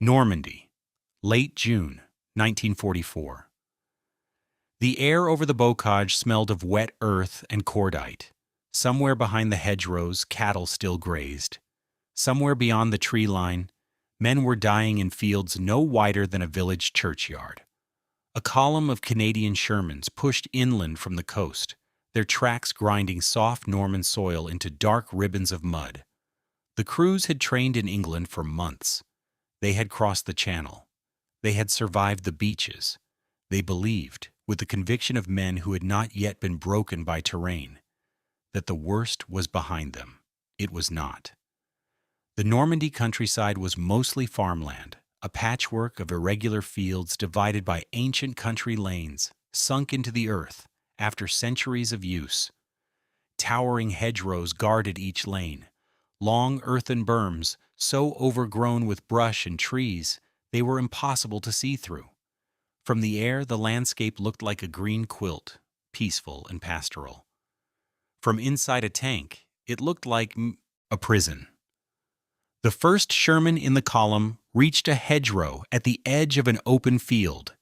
Normandy, late June, 1944. The air over the bocage smelled of wet earth and cordite. Somewhere behind the hedgerows, cattle still grazed. Somewhere beyond the tree line, men were dying in fields no wider than a village churchyard. A column of Canadian Shermans pushed inland from the coast, their tracks grinding soft Norman soil into dark ribbons of mud. The crews had trained in England for months. They had crossed the Channel. They had survived the beaches. They believed, with the conviction of men who had not yet been broken by terrain, that the worst was behind them. It was not. The Normandy countryside was mostly farmland, a patchwork of irregular fields divided by ancient country lanes, sunk into the earth after centuries of use. Towering hedgerows guarded each lane, long earthen berms so overgrown with brush and trees they were impossible to see through. From the air, the landscape looked like a green quilt, peaceful and pastoral. From inside a tank, it looked like a prison. The first Sherman in the column reached a hedgerow at the edge of an open field.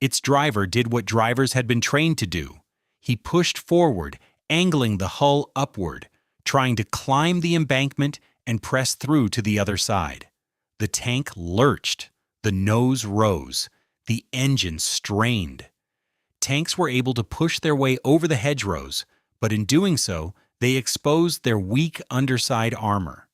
Its driver did what drivers had been trained to do. He pushed forward, angling the hull upward, trying to climb the embankment and press through to the other side. The tank lurched, the nose rose, the engine strained. Tanks were able to push their way over the hedgerows, but in doing so, they exposed their weak underside armor.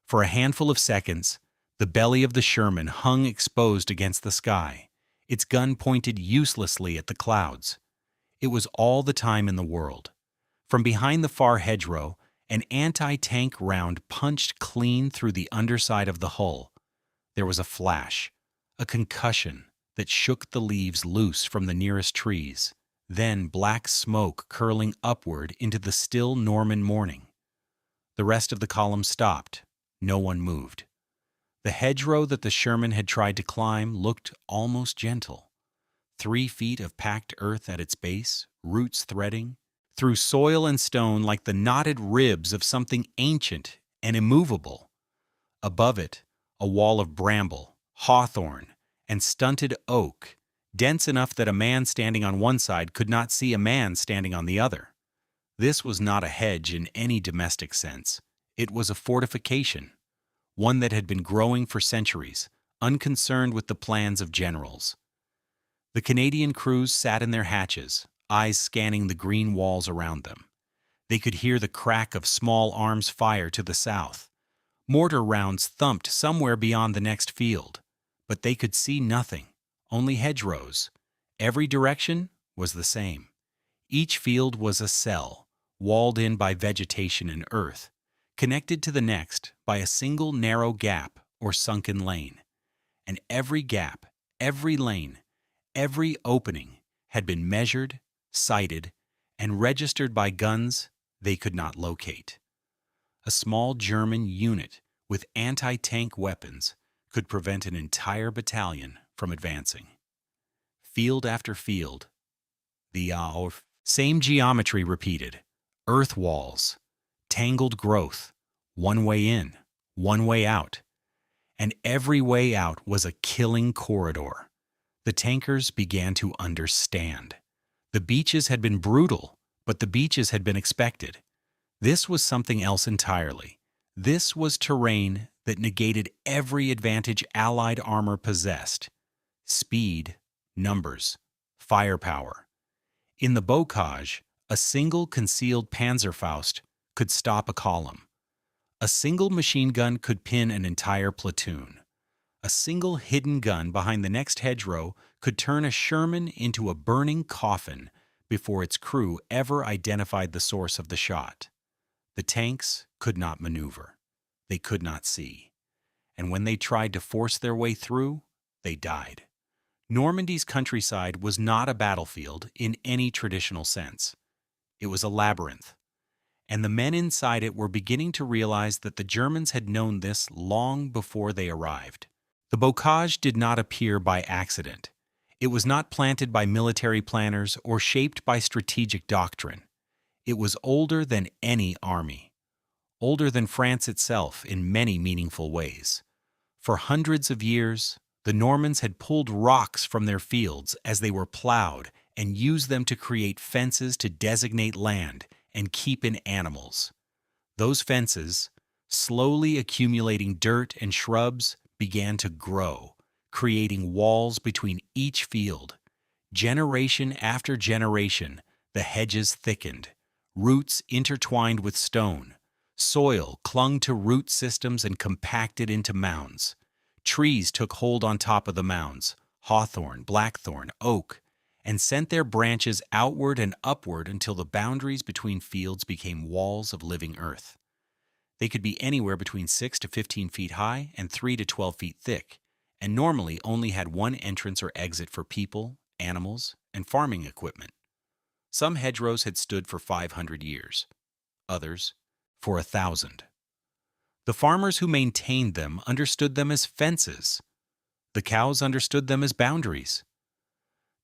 For a handful of seconds, the belly of the Sherman hung exposed against the sky, its gun pointed uselessly at the clouds. It was all the time in the world. From behind the far hedgerow, an anti-tank round punched clean through the underside of the hull. There was a flash, a concussion that shook the leaves loose from the nearest trees, then black smoke curling upward into the still Norman morning. The rest of the column stopped. No one moved. The hedgerow that the Sherman had tried to climb looked almost gentle. 3 feet of packed earth at its base, roots threading, through soil and stone like the knotted ribs of something ancient and immovable. Above it, a wall of bramble, hawthorn, and stunted oak, dense enough that a man standing on one side could not see a man standing on the other. This was not a hedge in any domestic sense. It was a fortification, one that had been growing for centuries, unconcerned with the plans of generals. The Canadian crews sat in their hatches, eyes scanning the green walls around them. They could hear the crack of small arms fire to the south. Mortar rounds thumped somewhere beyond the next field, but they could see nothing, only hedgerows. Every direction was the same. Each field was a cell, walled in by vegetation and earth, connected to the next by a single narrow gap or sunken lane. And every gap, every lane, every opening had been measured, sighted, and registered by guns they could not locate. A small German unit with anti-tank weapons could prevent an entire battalion from advancing. Field after field, the same geometry repeated. Earth walls, tangled growth, one way in, one way out. And every way out was a killing corridor. The tankers began to understand. The beaches had been brutal, but the beaches had been expected. This was something else entirely. This was terrain that negated every advantage Allied armor possessed. Speed, numbers, firepower. In the bocage, a single concealed Panzerfaust could stop a column. A single machine gun could pin an entire platoon. A single hidden gun behind the next hedgerow could turn a Sherman into a burning coffin before its crew ever identified the source of the shot. The tanks could not maneuver. They could not see. And when they tried to force their way through, they died. Normandy's countryside was not a battlefield in any traditional sense. It was a labyrinth. And the men inside it were beginning to realize that the Germans had known this long before they arrived. The bocage did not appear by accident. It was not planted by military planners or shaped by strategic doctrine. It was older than any army, older than France itself in many meaningful ways. For hundreds of years, the Normans had pulled rocks from their fields as they were plowed and used them to create fences to designate land and keep in animals. Those fences, slowly accumulating dirt and shrubs, began to grow, creating walls between each field. Generation after generation, the hedges thickened, roots intertwined with stone. Soil clung to root systems and compacted into mounds. Trees took hold on top of the mounds, hawthorn, blackthorn, oak, and sent their branches outward and upward until the boundaries between fields became walls of living earth. They could be anywhere between 6 to 15 feet high and 3 to 12 feet thick, and normally only had one entrance or exit for people, animals, and farming equipment. Some hedgerows had stood for 500 years, others for 1,000. The farmers who maintained them understood them as fences. The cows understood them as boundaries.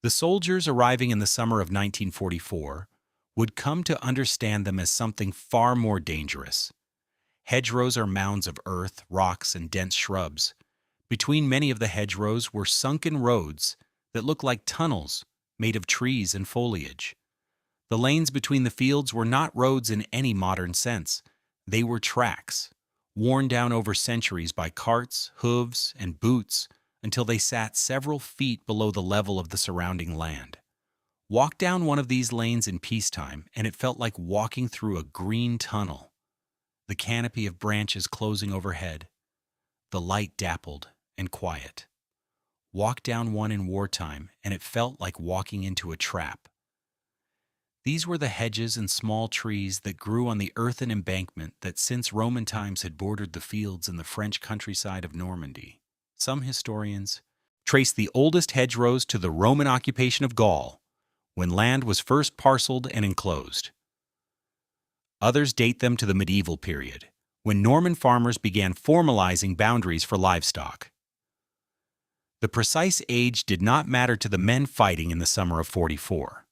The soldiers arriving in the summer of 1944 would come to understand them as something far more dangerous. Hedgerows are mounds of earth, rocks, and dense shrubs. Between many of the hedgerows were sunken roads that looked like tunnels made of trees and foliage. The lanes between the fields were not roads in any modern sense. They were tracks, worn down over centuries by carts, hooves, and boots until they sat several feet below the level of the surrounding land. Walk down one of these lanes in peacetime, and it felt like walking through a green tunnel. The canopy of branches closing overhead, the light dappled and quiet. Walk down one in wartime, and it felt like walking into a trap. These were the hedges and small trees that grew on the earthen embankment that since Roman times had bordered the fields in the French countryside of Normandy. Some historians trace the oldest hedgerows to the Roman occupation of Gaul, when land was first parceled and enclosed. Others date them to the medieval period, when Norman farmers began formalizing boundaries for livestock. The precise age did not matter to the men fighting in the summer of 44.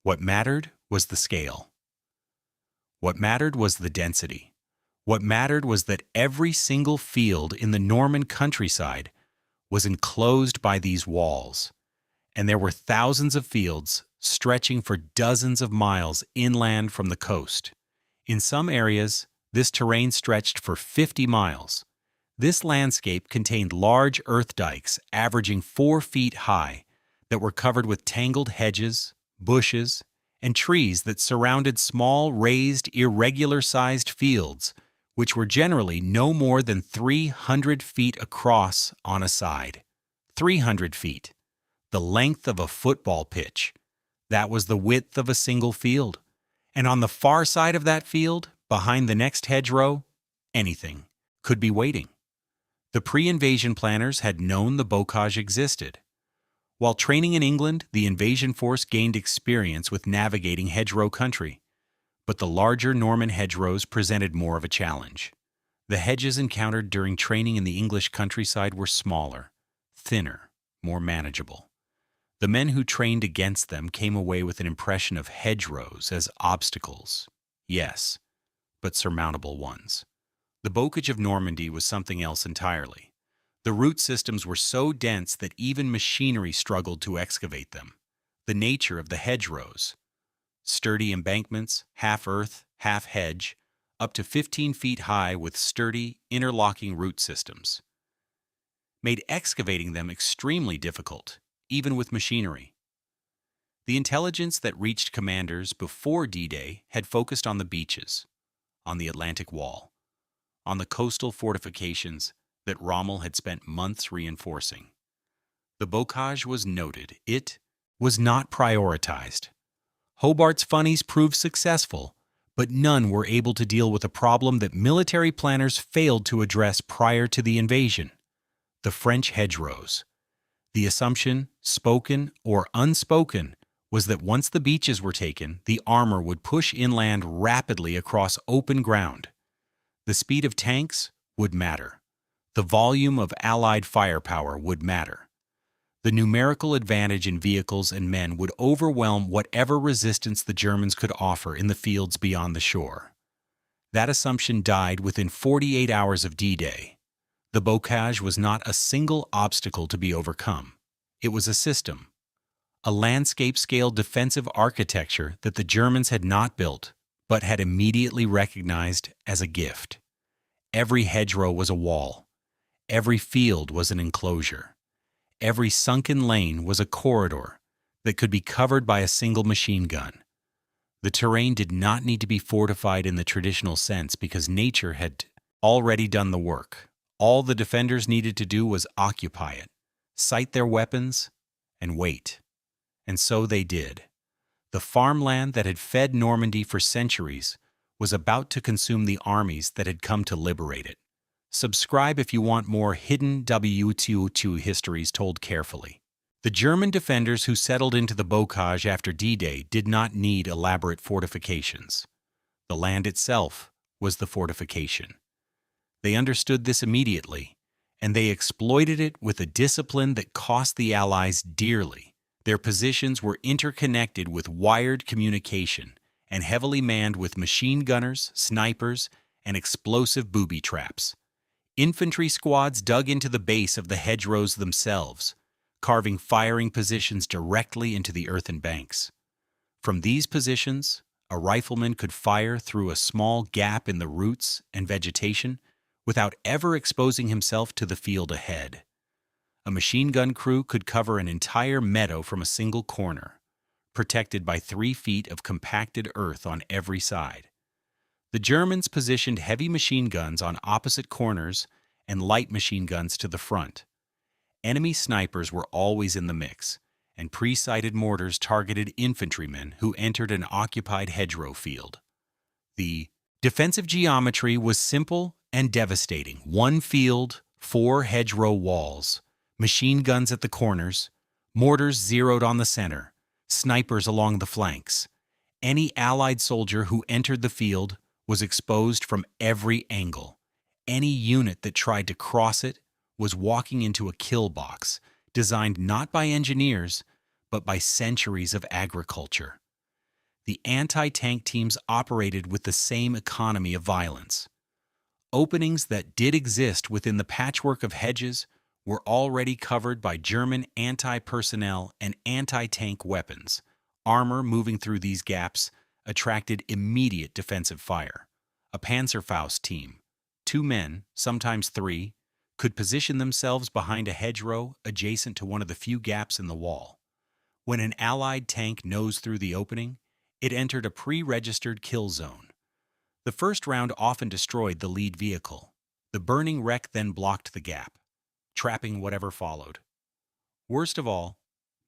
What mattered was the scale. What mattered was the density. What mattered was that every single field in the Norman countryside was enclosed by these walls, and there were thousands of fields stretching for dozens of miles inland from the coast. In some areas, this terrain stretched for 50 miles. This landscape contained large earth dikes averaging 4 feet high that were covered with tangled hedges, bushes, and trees that surrounded small, raised, irregular-sized fields, which were generally no more than 300 feet across on a side. 300 feet, the length of a football pitch. That was the width of a single field. And on the far side of that field, behind the next hedgerow, anything could be waiting. The pre-invasion planners had known the bocage existed. While training in England, the invasion force gained experience with navigating hedgerow country, but the larger Norman hedgerows presented more of a challenge. The hedges encountered during training in the English countryside were smaller, thinner, more manageable. The men who trained against them came away with an impression of hedgerows as obstacles, yes, but surmountable ones. The bocage of Normandy was something else entirely. The root systems were so dense that even machinery struggled to excavate them. The nature of the hedgerows, sturdy embankments, half earth, half hedge, up to 15 feet high with sturdy, interlocking root systems, made excavating them extremely difficult, even with machinery. The intelligence that reached commanders before D-Day had focused on the beaches, on the Atlantic Wall, on the coastal fortifications that Rommel had spent months reinforcing. The bocage was noted. It was not prioritized. Hobart's funnies proved successful, but none were able to deal with a problem that military planners failed to address prior to the invasion: the French hedgerows. The assumption, spoken or unspoken, was that once the beaches were taken, the armor would push inland rapidly across open ground. The speed of tanks would matter. The volume of Allied firepower would matter. The numerical advantage in vehicles and men would overwhelm whatever resistance the Germans could offer in the fields beyond the shore. That assumption died within 48 hours of D-Day. The bocage was not a single obstacle to be overcome. It was a system, a landscape-scale defensive architecture that the Germans had not built, but had immediately recognized as a gift. Every hedgerow was a wall. Every field was an enclosure. Every sunken lane was a corridor that could be covered by a single machine gun. The terrain did not need to be fortified in the traditional sense because nature had already done the work. All the defenders needed to do was occupy it, sight their weapons, and wait. And so they did. The farmland that had fed Normandy for centuries was about to consume the armies that had come to liberate it. Subscribe if you want more hidden WTO2 histories told carefully. The German defenders who settled into the bocage after D-Day did not need elaborate fortifications. The land itself was the fortification. They understood this immediately, and they exploited it with a discipline that cost the Allies dearly. Their positions were interconnected with wired communication and heavily manned with machine gunners, snipers, and explosive booby traps. Infantry squads dug into the base of the hedgerows themselves, carving firing positions directly into the earthen banks. From these positions, a rifleman could fire through a small gap in the roots and vegetation without ever exposing himself to the field ahead. A machine gun crew could cover an entire meadow from a single corner, protected by 3 feet of compacted earth on every side. The Germans positioned heavy machine guns on opposite corners and light machine guns to the front. Enemy snipers were always in the mix, and pre-sighted mortars targeted infantrymen who entered an occupied hedgerow field. The defensive geometry was simple and devastating. 1 field, 4 hedgerow walls, machine guns at the corners, mortars zeroed on the center, snipers along the flanks. Any Allied soldier who entered the field was exposed from every angle. Any unit that tried to cross it was walking into a kill box, designed not by engineers, but by centuries of agriculture. The anti-tank teams operated with the same economy of violence. Openings that did exist within the patchwork of hedges were already covered by German anti-personnel and anti-tank weapons. Armor moving through these gaps attracted immediate defensive fire. A Panzerfaust team, 2 men, sometimes 3, could position themselves behind a hedgerow adjacent to one of the few gaps in the wall. When an Allied tank nosed through the opening, it entered a pre-registered kill zone. The first round often destroyed the lead vehicle. The burning wreck then blocked the gap, trapping whatever followed. Worst of all,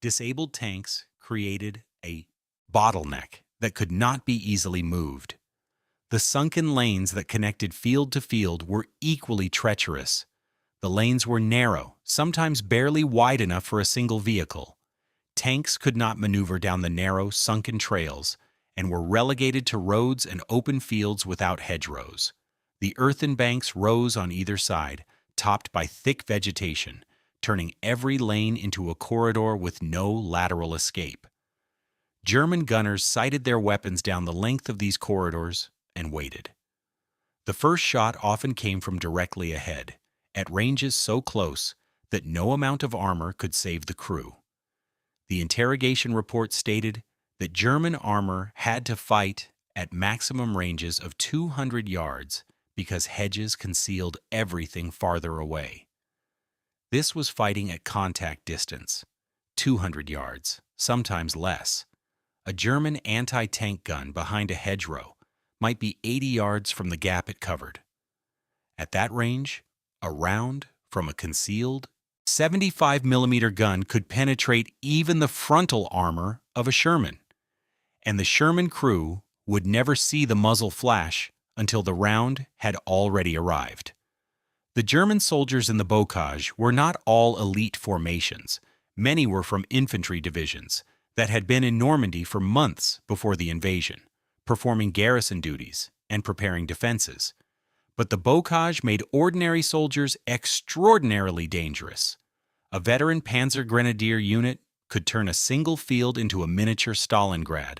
disabled tanks created a bottleneck that could not be easily moved. The sunken lanes that connected field to field were equally treacherous. The lanes were narrow, sometimes barely wide enough for a single vehicle. Tanks could not maneuver down the narrow, sunken trails and were relegated to roads and open fields without hedgerows. The earthen banks rose on either side, topped by thick vegetation, turning every lane into a corridor with no lateral escape. German gunners sighted their weapons down the length of these corridors and waited. The first shot often came from directly ahead, at ranges so close that no amount of armor could save the crew. The interrogation report stated that German armor had to fight at maximum ranges of 200 yards because hedges concealed everything farther away. This was fighting at contact distance, 200 yards, sometimes less. A German anti-tank gun behind a hedgerow might be 80 yards from the gap it covered. At that range, a round from a concealed 75mm gun could penetrate even the frontal armor of a Sherman, and the Sherman crew would never see the muzzle flash until the round had already arrived. The German soldiers in the bocage were not all elite formations. Many were from infantry divisions that had been in Normandy for months before the invasion, performing garrison duties and preparing defenses. But the bocage made ordinary soldiers extraordinarily dangerous. A veteran Panzer Grenadier unit could turn a single field into a miniature Stalingrad.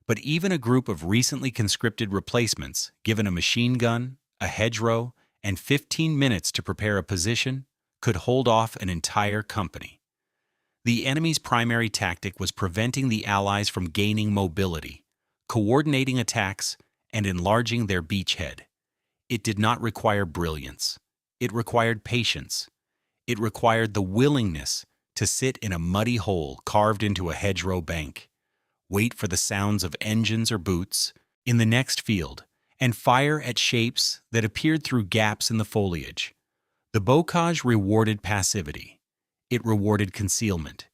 But even a group of recently conscripted replacements, given a machine gun, a hedgerow, and 15 minutes to prepare a position could hold off an entire company. The enemy's primary tactic was preventing the Allies from gaining mobility, coordinating attacks, and enlarging their beachhead. It did not require brilliance. It required patience. It required the willingness to sit in a muddy hole carved into a hedgerow bank, wait for the sounds of engines or boots in the next field, and fire at shapes that appeared through gaps in the foliage. The bocage rewarded passivity. It rewarded concealment.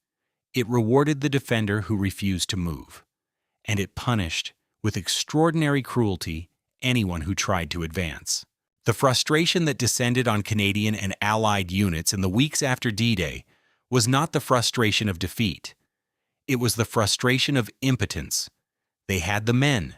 It rewarded the defender who refused to move. And it punished, with extraordinary cruelty, anyone who tried to advance. The frustration that descended on Canadian and Allied units in the weeks after D-Day was not the frustration of defeat. It was the frustration of impotence. They had the men.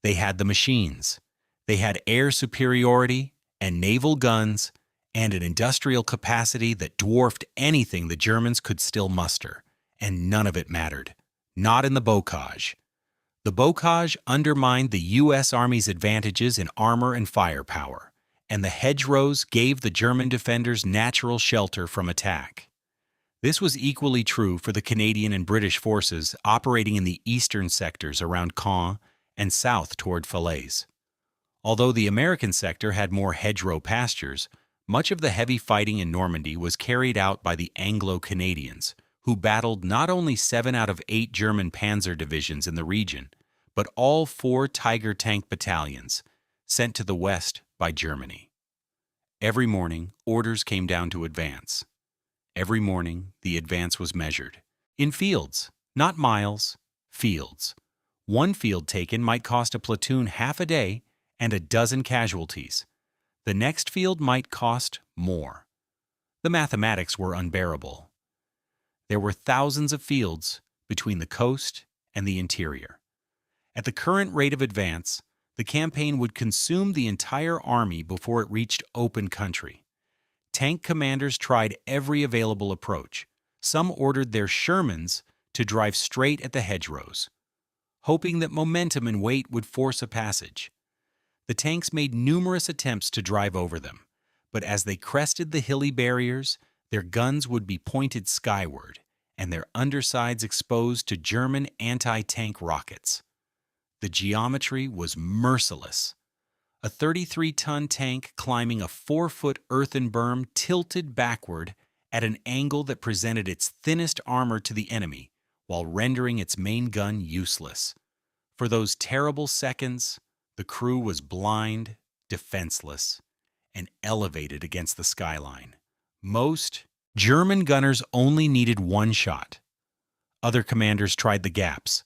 They had the machines. They had air superiority and naval guns and an industrial capacity that dwarfed anything the Germans could still muster, and none of it mattered. Not in the bocage. The bocage undermined the U.S. Army's advantages in armor and firepower, and the hedgerows gave the German defenders natural shelter from attack. This was equally true for the Canadian and British forces operating in the eastern sectors around Caen and south toward Falaise. Although the American sector had more hedgerow pastures, much of the heavy fighting in Normandy was carried out by the Anglo-Canadians, who battled not only 7 out of 8 German panzer divisions in the region, but all 4 Tiger tank battalions sent to the west by Germany. Every morning, orders came down to advance. Every morning, the advance was measured. In fields, not miles, fields. One field taken might cost a platoon half a day and a dozen casualties. The next field might cost more. The mathematics were unbearable. There were thousands of fields between the coast and the interior. At the current rate of advance, the campaign would consume the entire army before it reached open country. Tank commanders tried every available approach. Some ordered their Shermans to drive straight at the hedgerows, hoping that momentum and weight would force a passage. The tanks made numerous attempts to drive over them, but as they crested the hilly barriers, their guns would be pointed skyward and their undersides exposed to German anti-tank rockets. The geometry was merciless. A 33-ton tank climbing a 4-foot earthen berm tilted backward at an angle that presented its thinnest armor to the enemy while rendering its main gun useless. For those terrible seconds, the crew was blind, defenseless, and elevated against the skyline. Most German gunners only needed one shot. Other commanders tried the gaps.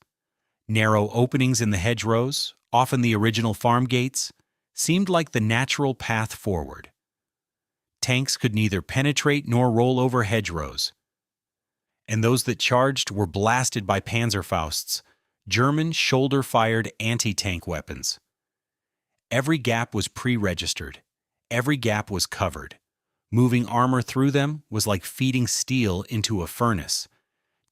Narrow openings in the hedgerows, often the original farm gates, seemed like the natural path forward. Tanks could neither penetrate nor roll over hedgerows, and those that charged were blasted by Panzerfausts, German shoulder-fired anti-tank weapons. Every gap was pre-registered. Every gap was covered. Moving armor through them was like feeding steel into a furnace.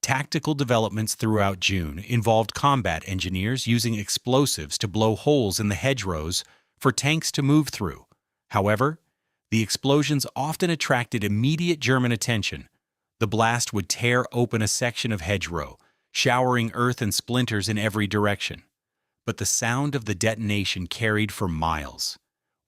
Tactical developments throughout June involved combat engineers using explosives to blow holes in the hedgerows for tanks to move through. However, the explosions often attracted immediate German attention. The blast would tear open a section of hedgerow, showering earth and splinters in every direction. But the sound of the detonation carried for miles.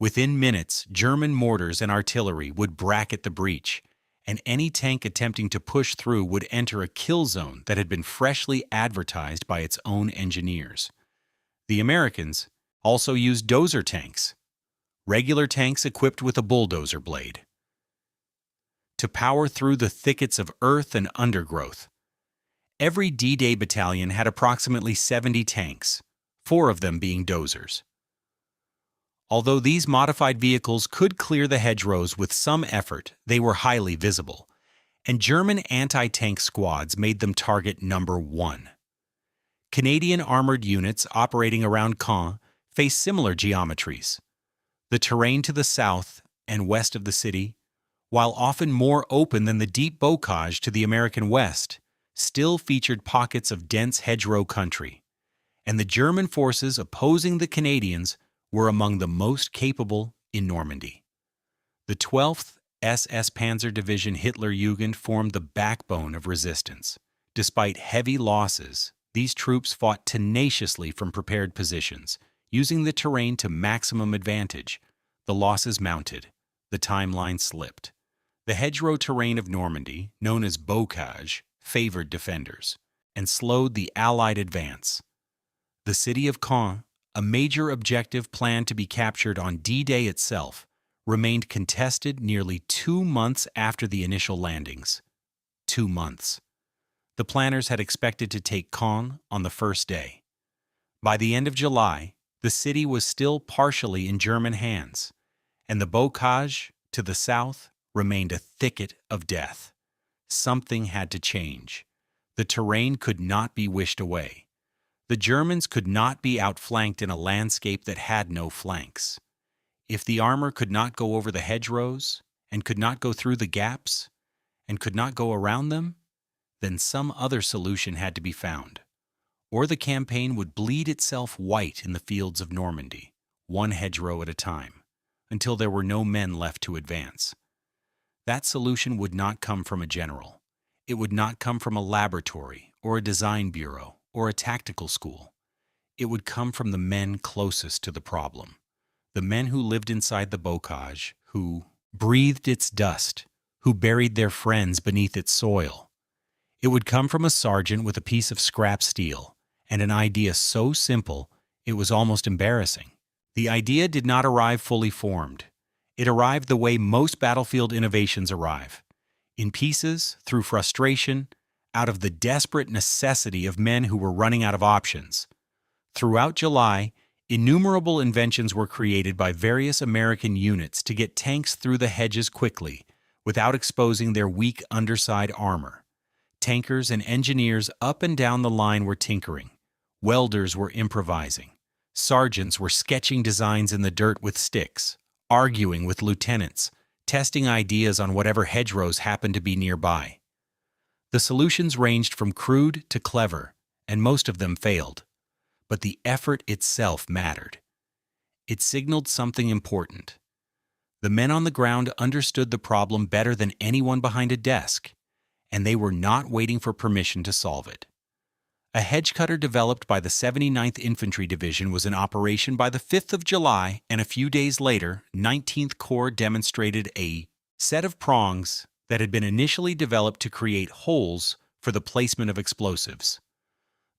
Within minutes, German mortars and artillery would bracket the breach, and any tank attempting to push through would enter a kill zone that had been freshly advertised by its own engineers. The Americans also used dozer tanks, regular tanks equipped with a bulldozer blade, to power through the thickets of earth and undergrowth. Every D-Day battalion had approximately 70 tanks, 4 of them being dozers. Although these modified vehicles could clear the hedgerows with some effort, they were highly visible, and German anti-tank squads made them target number 1. Canadian armored units operating around Caen faced similar geometries. The terrain to the south and west of the city, while often more open than the deep bocage to the American west, still featured pockets of dense hedgerow country, and the German forces opposing the Canadians were among the most capable in Normandy. The 12th SS Panzer Division Hitlerjugend formed the backbone of resistance. Despite heavy losses, these troops fought tenaciously from prepared positions, using the terrain to maximum advantage. The losses mounted. The timeline slipped. The hedgerow terrain of Normandy, known as bocage, favored defenders and slowed the Allied advance. The city of Caen, a major objective planned to be captured on D-Day itself, remained contested nearly 2 months after the initial landings. 2 months. The planners had expected to take Caen on the first day. By the end of July, the city was still partially in German hands, and the bocage to the south remained a thicket of death. Something had to change. The terrain could not be wished away. The Germans could not be outflanked in a landscape that had no flanks. If the armor could not go over the hedgerows, and could not go through the gaps, and could not go around them, then some other solution had to be found. Or the campaign would bleed itself white in the fields of Normandy, one hedgerow at a time, until there were no men left to advance. That solution would not come from a general. It would not come from a laboratory, or a design bureau, or a tactical school. It would come from the men closest to the problem. The men who lived inside the bocage, who breathed its dust, who buried their friends beneath its soil. It would come from a sergeant with a piece of scrap steel, and an idea so simple it was almost embarrassing. The idea did not arrive fully formed. It arrived the way most battlefield innovations arrive, in pieces, through frustration, out of the desperate necessity of men who were running out of options. Throughout July, innumerable inventions were created by various American units to get tanks through the hedges quickly, without exposing their weak underside armor. Tankers and engineers up and down the line were tinkering. Welders were improvising. Sergeants were sketching designs in the dirt with sticks, arguing with lieutenants, testing ideas on whatever hedgerows happened to be nearby. The solutions ranged from crude to clever, and most of them failed. But the effort itself mattered. It signaled something important. The men on the ground understood the problem better than anyone behind a desk, and they were not waiting for permission to solve it. A hedge cutter developed by the 79th Infantry Division was in operation by the 5th of July, and a few days later, 19th Corps demonstrated a set of prongs that had been initially developed to create holes for the placement of explosives.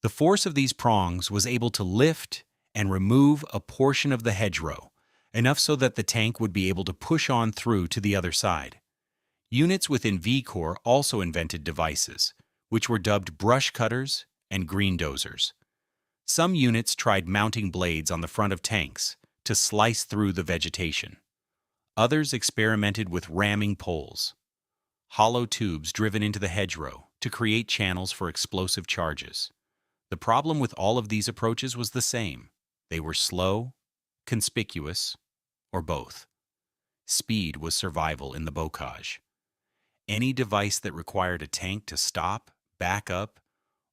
The force of these prongs was able to lift and remove a portion of the hedgerow, enough so that the tank would be able to push on through to the other side. Units within V Corps also invented devices, which were dubbed brush cutters and green dozers. Some units tried mounting blades on the front of tanks to slice through the vegetation. Others experimented with ramming poles, hollow tubes driven into the hedgerow to create channels for explosive charges. The problem with all of these approaches was the same. They were slow, conspicuous, or both. Speed was survival in the bocage. Any device that required a tank to stop, back up,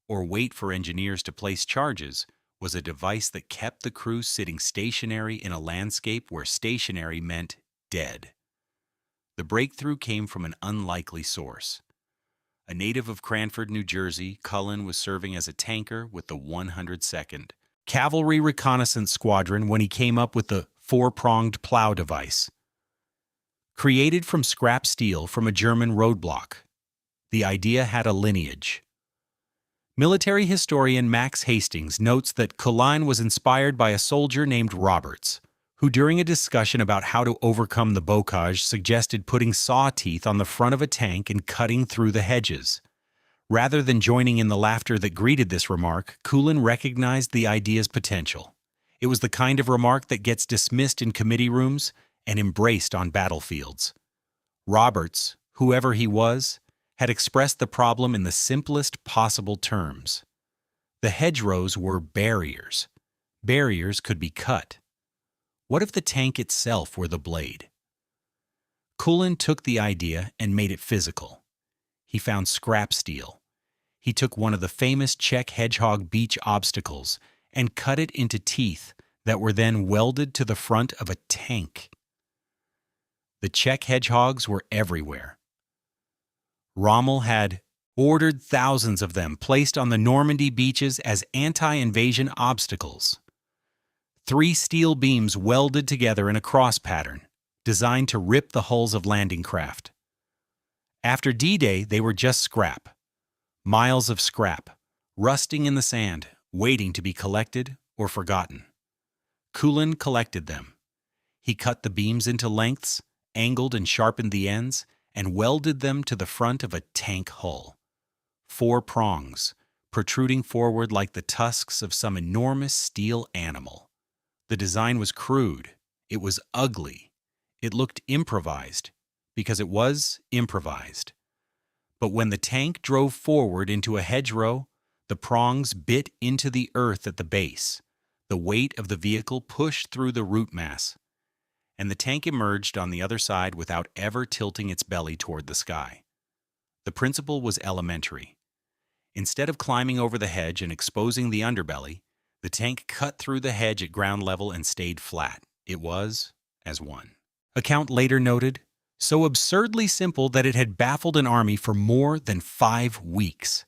or wait for engineers to place charges was a device that kept the crew sitting stationary in a landscape where stationary meant dead. The breakthrough came from an unlikely source. A native of Cranford, New Jersey, Cullen was serving as a tanker with the 102nd Cavalry Reconnaissance Squadron when he came up with the four-pronged plow device. Created from scrap steel from a German roadblock, the idea had a lineage. Military historian Max Hastings notes that Cullen was inspired by a soldier named Roberts, who during a discussion about how to overcome the bocage suggested putting saw teeth on the front of a tank and cutting through the hedges. Rather than joining in the laughter that greeted this remark, Cullen recognized the idea's potential. It was the kind of remark that gets dismissed in committee rooms and embraced on battlefields. Roberts, whoever he was, had expressed the problem in the simplest possible terms. The hedgerows were barriers. Barriers could be cut. What if the tank itself were the blade? Cullen took the idea and made it physical. He found scrap steel. He took one of the famous Czech hedgehog beach obstacles and cut it into teeth that were then welded to the front of a tank. The Czech hedgehogs were everywhere. Rommel had ordered thousands of them placed on the Normandy beaches as anti-invasion obstacles. 3 steel beams welded together in a cross pattern, designed to rip the hulls of landing craft. After D-Day, they were just scrap. Miles of scrap, rusting in the sand, waiting to be collected or forgotten. Kulin collected them. He cut the beams into lengths, angled and sharpened the ends, and welded them to the front of a tank hull. 4 prongs, protruding forward like the tusks of some enormous steel animal. The design was crude. It was ugly. It looked improvised, because it was improvised. But when the tank drove forward into a hedgerow, the prongs bit into the earth at the base. The weight of the vehicle pushed through the root mass, and the tank emerged on the other side without ever tilting its belly toward the sky. The principle was elementary. Instead of climbing over the hedge and exposing the underbelly, the tank cut through the hedge at ground level and stayed flat. It was as one. Account later noted, so absurdly simple that it had baffled an army for more than 5 weeks.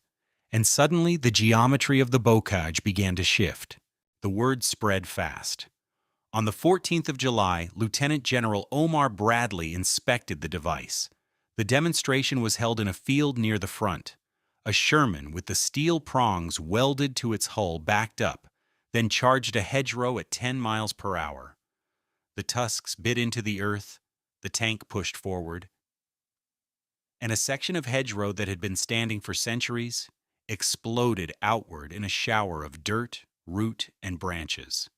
And suddenly the geometry of the bocage began to shift. The word spread fast. On the 14th of July, Lieutenant General Omar Bradley inspected the device. The demonstration was held in a field near the front. A Sherman with the steel prongs welded to its hull backed up, then charged a hedgerow at 10 miles per hour. The tusks bit into the earth, the tank pushed forward, and a section of hedgerow that had been standing for centuries exploded outward in a shower of dirt, root, and branches.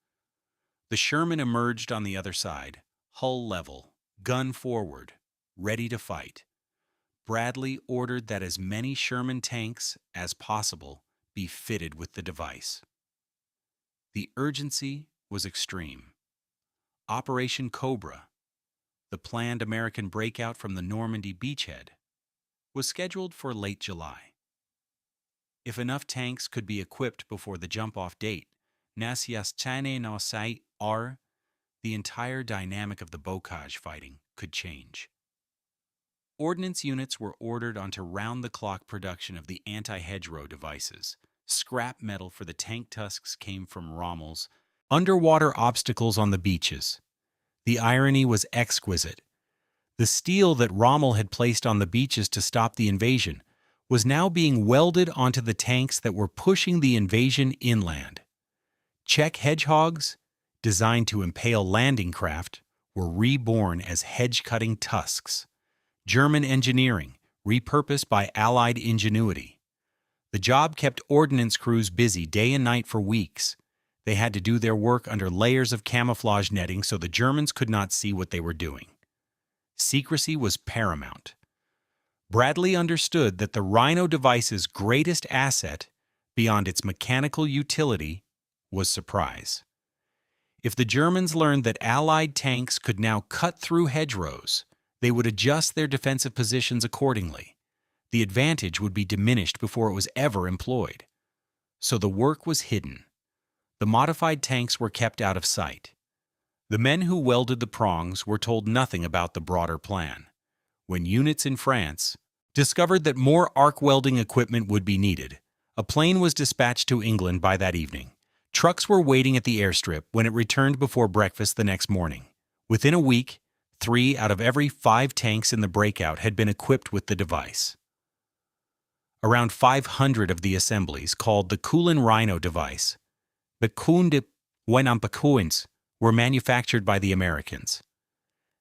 The Sherman emerged on the other side, hull level, gun forward, ready to fight. Bradley ordered that as many Sherman tanks as possible be fitted with the device. The urgency was extreme. Operation Cobra, the planned American breakout from the Normandy beachhead, was scheduled for late July. If enough tanks could be equipped before the jump-off date, the entire dynamic of the bocage fighting could change. Ordnance units were ordered onto round-the-clock production of the anti-hedgerow devices. Scrap metal for the tank tusks came from Rommel's underwater obstacles on the beaches. The irony was exquisite. The steel that Rommel had placed on the beaches to stop the invasion was now being welded onto the tanks that were pushing the invasion inland. Czech hedgehogs, designed to impale landing craft, were reborn as hedge-cutting tusks. German engineering, repurposed by Allied ingenuity. The job kept ordnance crews busy day and night for weeks. They had to do their work under layers of camouflage netting so the Germans could not see what they were doing. Secrecy was paramount. Bradley understood that the Rhino device's greatest asset, beyond its mechanical utility, was surprise. If the Germans learned that Allied tanks could now cut through hedgerows, they would adjust their defensive positions accordingly. The advantage would be diminished before it was ever employed. So the work was hidden. The modified tanks were kept out of sight. The men who welded the prongs were told nothing about the broader plan. When units in France discovered that more arc welding equipment would be needed, a plane was dispatched to England by that evening. Trucks were waiting at the airstrip when it returned before breakfast the next morning. Within a week, 3 out of every 5 tanks in the breakout had been equipped with the device. Around 500 of the assemblies, called the Kulin Rhino device, were manufactured by the Americans.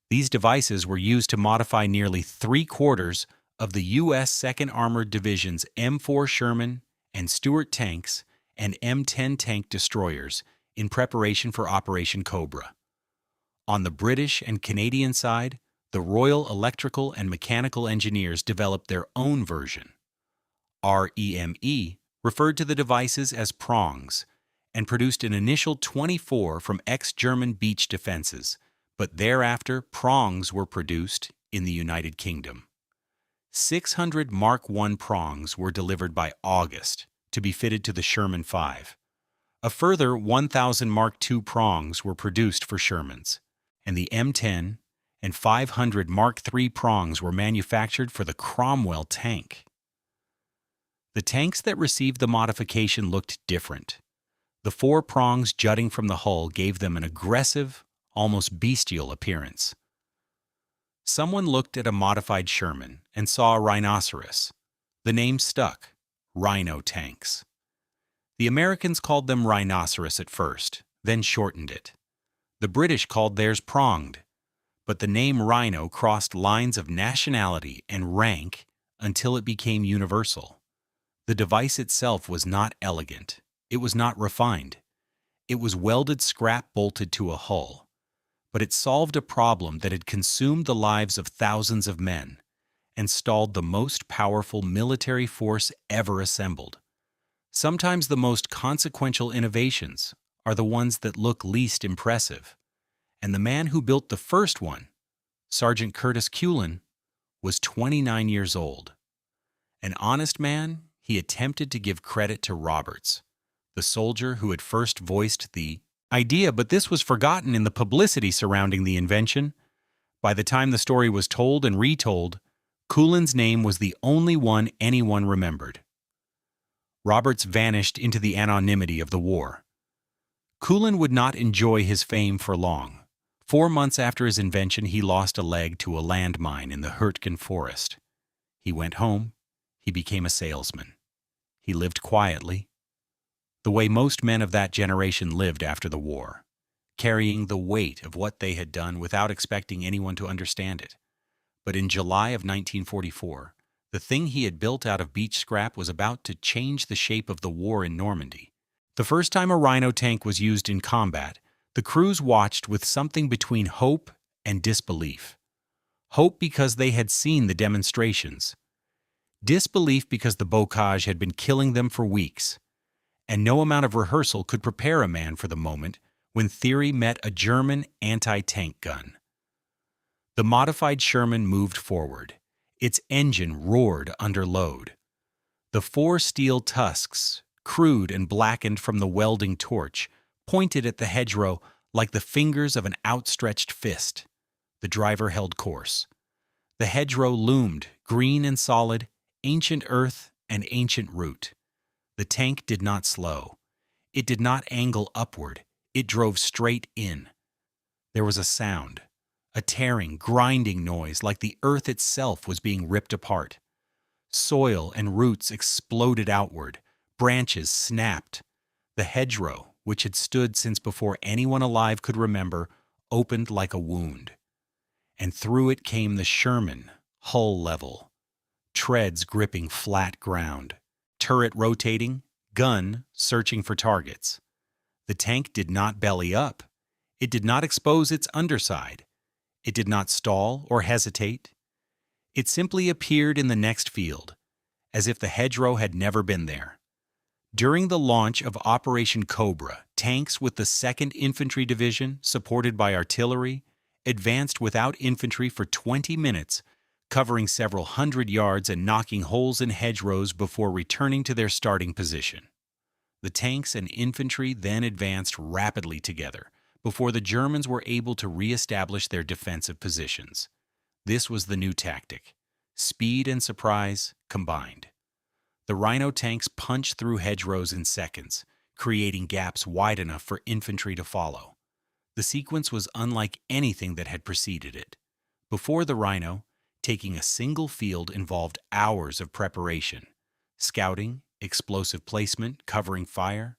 These devices were used to modify nearly 3/4 of the U.S. 2nd Armored Division's M4 Sherman and Stuart tanks and M10 tank destroyers in preparation for Operation Cobra. On the British and Canadian side, the Royal Electrical and Mechanical Engineers developed their own version. REME referred to the devices as prongs and produced an initial 24 from ex-German beach defenses, but thereafter prongs were produced in the United Kingdom. 600 Mark I prongs were delivered by August to be fitted to the Sherman 5. A further 1,000 Mark II prongs were produced for Shermans, and the M10 and 500 Mark III prongs were manufactured for the Cromwell tank. The tanks that received the modification looked different. The 4 prongs jutting from the hull gave them an aggressive, almost bestial appearance. Someone looked at a modified Sherman and saw a rhinoceros. The name stuck: Rhino tanks. The Americans called them rhinoceros at first, then shortened it. The British called theirs pronged, but the name Rhino crossed lines of nationality and rank until it became universal. The device itself was not elegant. It was not refined. It was welded scrap bolted to a hull. But it solved a problem that had consumed the lives of thousands of men and stalled the most powerful military force ever assembled. Sometimes the most consequential innovations are the ones that look least impressive. And the man who built the first one, Sergeant Curtis Cullen, was 29 years old. An honest man, he attempted to give credit to Roberts, the soldier who had first voiced the idea, but this was forgotten in the publicity surrounding the invention. By the time the story was told and retold, Cullen's name was the only one anyone remembered. Roberts vanished into the anonymity of the war. Cullen would not enjoy his fame for long. 4 months after his invention, he lost a leg to a landmine in the Hurtgen forest. He went home. He became a salesman. He lived quietly, the way most men of that generation lived after the war, carrying the weight of what they had done without expecting anyone to understand it. But in July of 1944, the thing he had built out of beach scrap was about to change the shape of the war in Normandy. The first time a Rhino tank was used in combat, the crews watched with something between hope and disbelief. Hope because they had seen the demonstrations. Disbelief because the bocage had been killing them for weeks, and no amount of rehearsal could prepare a man for the moment when theory met a German anti-tank gun. The modified Sherman moved forward. Its engine roared under load. The 4 steel tusks, crude and blackened from the welding torch, pointed at the hedgerow like the fingers of an outstretched fist. The driver held course. The hedgerow loomed, green and solid, ancient earth and ancient root. The tank did not slow. It did not angle upward. It drove straight in. There was a sound, a tearing, grinding noise like the earth itself was being ripped apart. Soil and roots exploded outward. Branches snapped. The hedgerow, which had stood since before anyone alive could remember, opened like a wound. And through it came the Sherman, hull level, treads gripping flat ground, turret rotating, gun searching for targets. The tank did not belly up. It did not expose its underside. It did not stall or hesitate. It simply appeared in the next field, as if the hedgerow had never been there. During the launch of Operation Cobra, tanks with the 2nd Infantry Division, supported by artillery, advanced without infantry for 20 minutes, covering several hundred yards and knocking holes in hedgerows before returning to their starting position. The tanks and infantry then advanced rapidly together before the Germans were able to re-establish their defensive positions. This was the new tactic: speed and surprise combined. The Rhino tanks punched through hedgerows in seconds, creating gaps wide enough for infantry to follow. The sequence was unlike anything that had preceded it. Before the Rhino, taking a single field involved hours of preparation, scouting, explosive placement, covering fire,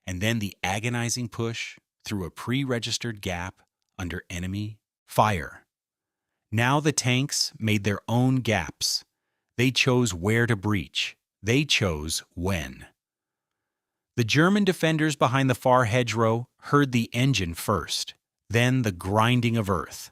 and then the agonizing push through a pre-registered gap under enemy fire. Now the tanks made their own gaps. They chose where to breach. They chose when. The German defenders behind the far hedgerow heard the engine first, then the grinding of earth.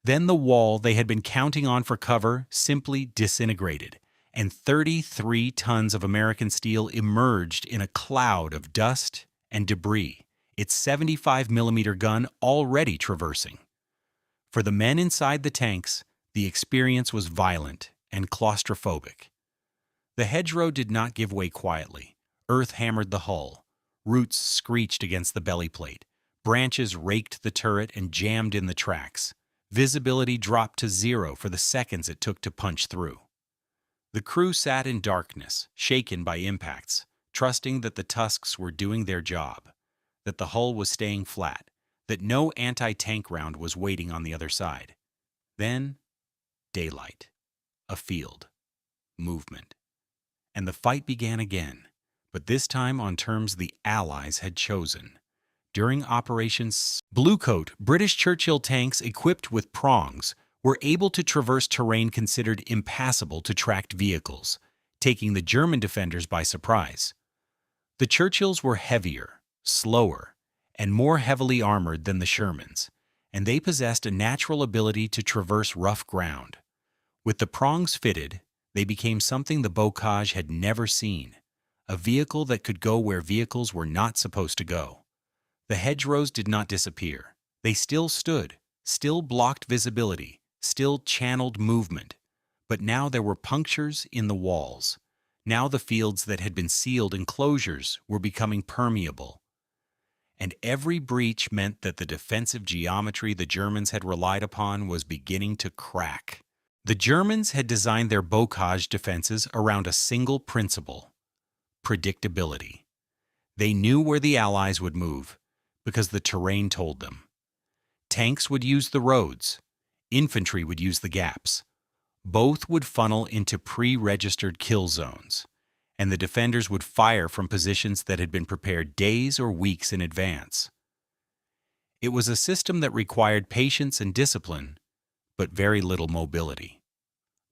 Then the wall they had been counting on for cover simply disintegrated, and 33 tons of American steel emerged in a cloud of dust and debris, its 75-millimeter gun already traversing. For the men inside the tanks, the experience was violent and claustrophobic. The hedgerow did not give way quietly. Earth hammered the hull. Roots screeched against the belly plate. Branches raked the turret and jammed in the tracks. Visibility dropped to 0 for the seconds it took to punch through. The crew sat in darkness, shaken by impacts, trusting that the tusks were doing their job, that the hull was staying flat, that no anti-tank round was waiting on the other side. Then, daylight, a field, movement. And the fight began again, but this time on terms the Allies had chosen. During Operation Bluecoat, British Churchill tanks equipped with prongs were able to traverse terrain considered impassable to tracked vehicles, taking the German defenders by surprise. The Churchills were heavier, slower, and more heavily armored than the Shermans, and they possessed a natural ability to traverse rough ground. With the prongs fitted, they became something the bocage had never seen, a vehicle that could go where vehicles were not supposed to go. The hedgerows did not disappear. They still stood, still blocked visibility, still channeled movement. But now there were punctures in the walls. Now the fields that had been sealed enclosures were becoming permeable. And every breach meant that the defensive geometry the Germans had relied upon was beginning to crack. The Germans had designed their bocage defenses around a single principle: predictability. They knew where the Allies would move, because the terrain told them. Tanks would use the roads. Infantry would use the gaps. Both would funnel into pre-registered kill zones, and the defenders would fire from positions that had been prepared days or weeks in advance. It was a system that required patience and discipline, but very little mobility.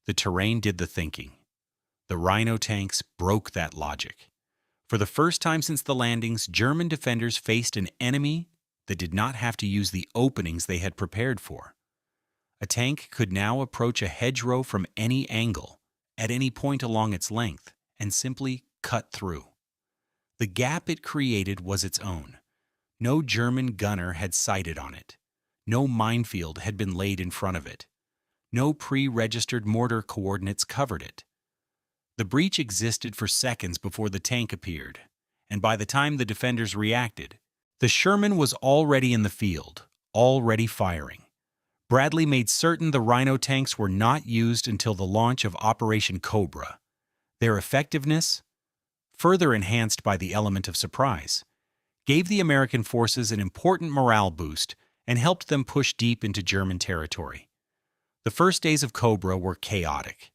The terrain did the thinking. The Rhino tanks broke that logic. For the first time since the landings, German defenders faced an enemy that did not have to use the openings they had prepared for. A tank could now approach a hedgerow from any angle, at any point along its length, and simply cut through. The gap it created was its own. No German gunner had sighted on it. No minefield had been laid in front of it. No pre-registered mortar coordinates covered it. The breach existed for seconds before the tank appeared, and by the time the defenders reacted, the Sherman was already in the field, already firing. Bradley made certain the Rhino tanks were not used until the launch of Operation Cobra. Their effectiveness, further enhanced by the element of surprise, gave the American forces an important morale boost and helped them push deep into German territory. The first days of Cobra were chaotic.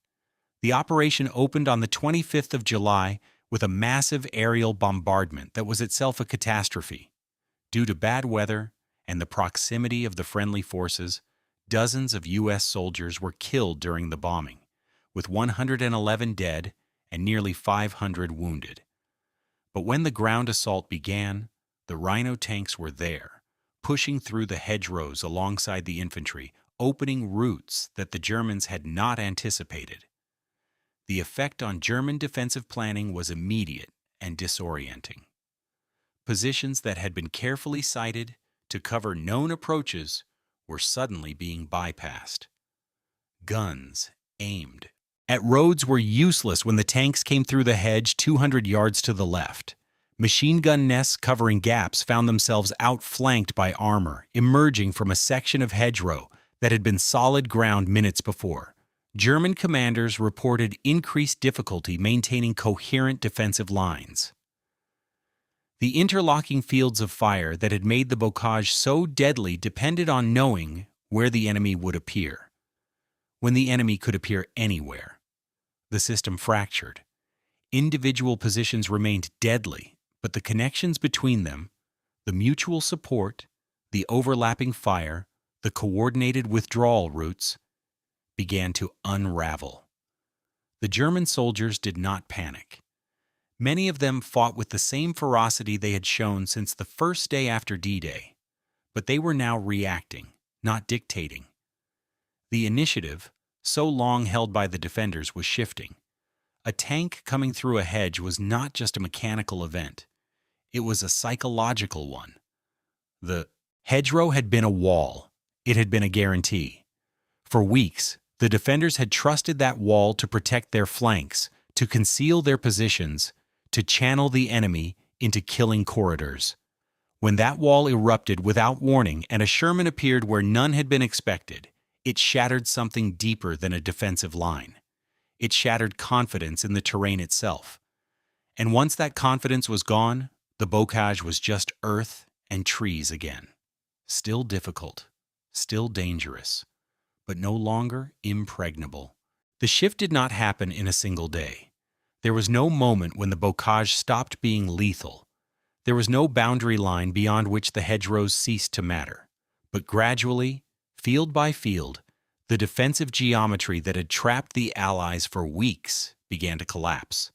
The operation opened on the 25th of July with a massive aerial bombardment that was itself a catastrophe. Due to bad weather and the proximity of the friendly forces, dozens of U.S. soldiers were killed during the bombing, with 111 dead and nearly 500 wounded. But when the ground assault began, the Rhino tanks were there, pushing through the hedgerows alongside the infantry, opening routes that the Germans had not anticipated. The effect on German defensive planning was immediate and disorienting. Positions that had been carefully sighted to cover known approaches were suddenly being bypassed. Guns aimed at roads were useless when the tanks came through the hedge 200 yards to the left. Machine gun nests covering gaps found themselves outflanked by armor emerging from a section of hedgerow that had been solid ground minutes before. German commanders reported increased difficulty maintaining coherent defensive lines. The interlocking fields of fire that had made the bocage so deadly depended on knowing where the enemy would appear. When the enemy could appear anywhere, the system fractured. Individual positions remained deadly, but the connections between them, the mutual support, the overlapping fire, the coordinated withdrawal routes, began to unravel. The German soldiers did not panic. Many of them fought with the same ferocity they had shown since the first day after D-Day, but they were now reacting, not dictating. The initiative, so long held by the defenders, was shifting. A tank coming through a hedge was not just a mechanical event. It was a psychological one. The hedgerow had been a wall. It had been a guarantee. For weeks, the defenders had trusted that wall to protect their flanks, to conceal their positions, to channel the enemy into killing corridors. When that wall erupted without warning and a Sherman appeared where none had been expected, It shattered something deeper than a defensive line. It shattered confidence in the terrain itself. And once that confidence was gone, the bocage was just earth and trees again. Still difficult, still dangerous, but no longer impregnable. The shift did not happen in a single day. There was no moment when the bocage stopped being lethal. There was no boundary line beyond which the hedgerows ceased to matter. But gradually, field by field, the defensive geometry that had trapped the Allies for weeks began to collapse.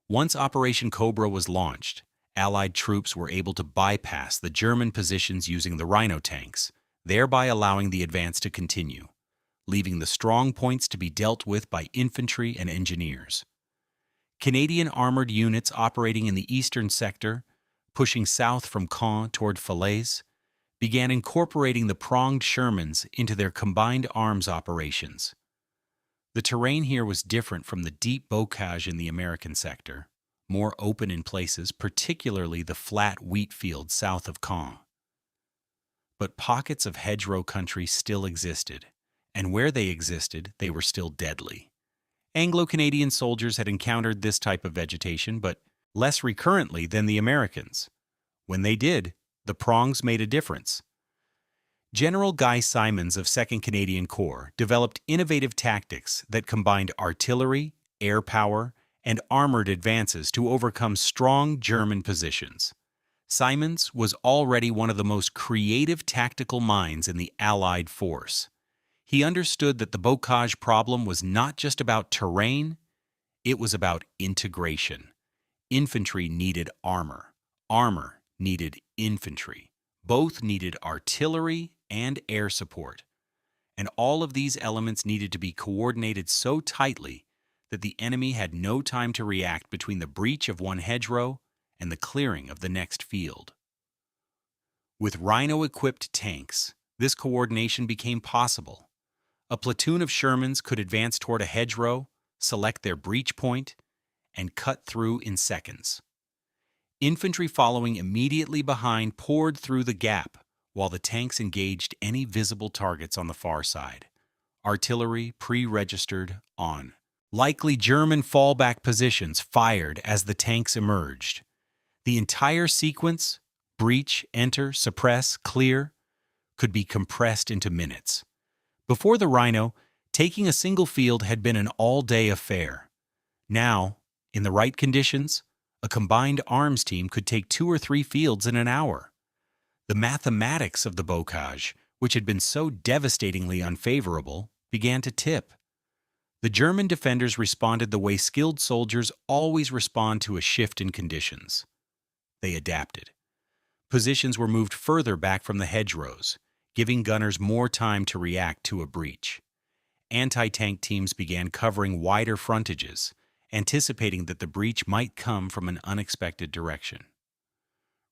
Once Operation Cobra was launched, Allied troops were able to bypass the German positions using the Rhino tanks, thereby allowing the advance to continue, leaving the strong points to be dealt with by infantry and engineers. Canadian armored units operating in the eastern sector, pushing south from Caen toward Falaise, began incorporating the pronged Shermans into their combined arms operations. The terrain here was different from the deep bocage in the American sector, more open in places, particularly the flat wheat fields south of Caen. But pockets of hedgerow country still existed, and where they existed, they were still deadly. Anglo-Canadian soldiers had encountered this type of vegetation, but less recurrently than the Americans. When they did, the prongs made a difference. General Guy Simons of 2nd Canadian Corps developed innovative tactics that combined artillery, air power, and armored advances to overcome strong German positions. Simons was already one of the most creative tactical minds in the Allied force. He understood that the bocage problem was not just about terrain, it was about integration. Infantry needed armor. Armor needed infantry. Both needed artillery and air support. And all of these elements needed to be coordinated so tightly that the enemy had no time to react between the breach of one hedgerow and the clearing of the next field. With Rhino-equipped tanks, this coordination became possible. A platoon of Shermans could advance toward a hedgerow, select their breach point, and cut through in seconds. Infantry following immediately behind poured through the gap, while the tanks engaged any visible targets on the far side. Artillery pre-registered on. Likely German fallback positions fired as the tanks emerged. The entire sequence, breach, enter, suppress, clear, could be compressed into minutes. Before the Rhino, taking a single field had been an all-day affair. Now, in the right conditions, a combined arms team could take 2 or 3 fields in an hour. The mathematics of the bocage, which had been so devastatingly unfavorable, began to tip. The German defenders responded the way skilled soldiers always respond to a shift in conditions. They adapted. Positions were moved further back from the hedgerows, giving gunners more time to react to a breach. Anti-tank teams began covering wider frontages, anticipating that the breach might come from an unexpected direction.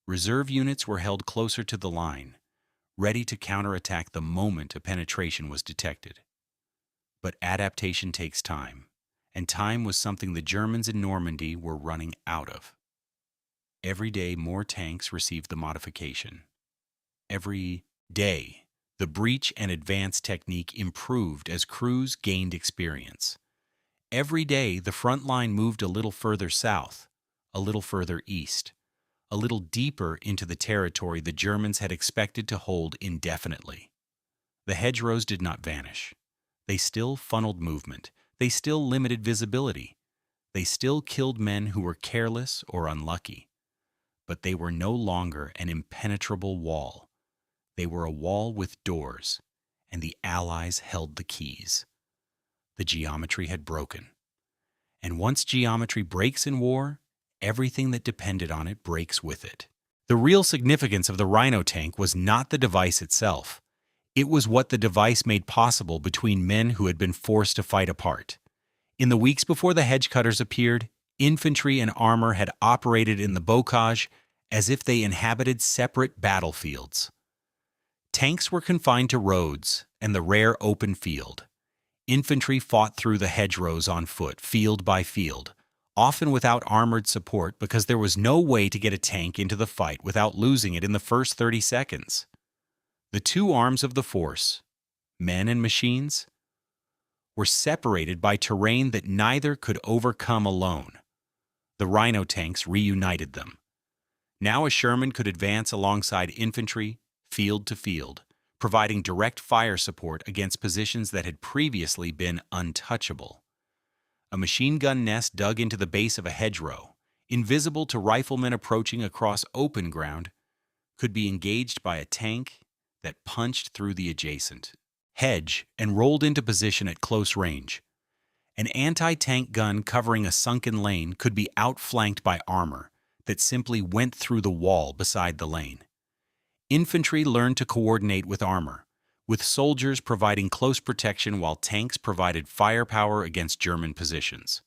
Reserve units were held closer to the line, ready to counterattack the moment a penetration was detected. But adaptation takes time, and time was something the Germans in Normandy were running out of. Every day, more tanks received the modification. Every day, the breach and advance technique improved as crews gained experience. Every day, the front line moved a little further south, a little further east, a little deeper into the territory the Germans had expected to hold indefinitely. The hedgerows did not vanish. They still funneled movement. They still limited visibility. They still killed men who were careless or unlucky. But they were no longer an impenetrable wall. They were a wall with doors, and the Allies held the keys. The geometry had broken. And once geometry breaks in war, everything that depended on it breaks with it. The real significance of the Rhino tank was not the device itself. It was what the device made possible between men who had been forced to fight apart. In the weeks before the hedge cutters appeared, infantry and armor had operated in the bocage as if they inhabited separate battlefields. Tanks were confined to roads and the rare open field. Infantry fought through the hedgerows on foot, field by field, often without armored support because there was no way to get a tank into the fight without losing it in the first 30 seconds. The two arms of the force, men and machines, were separated by terrain that neither could overcome alone. The Rhino tanks reunited them. Now a Sherman could advance alongside infantry, field to field, providing direct fire support against positions that had previously been untouchable. A machine gun nest dug into the base of a hedgerow, invisible to riflemen approaching across open ground, could be engaged by a tank that punched through the adjacent hedge and rolled into position at close range. An anti-tank gun covering a sunken lane could be outflanked by armor that simply went through the wall beside the lane. Infantry learned to coordinate with armor, with soldiers providing close protection while tanks provided firepower against German positions.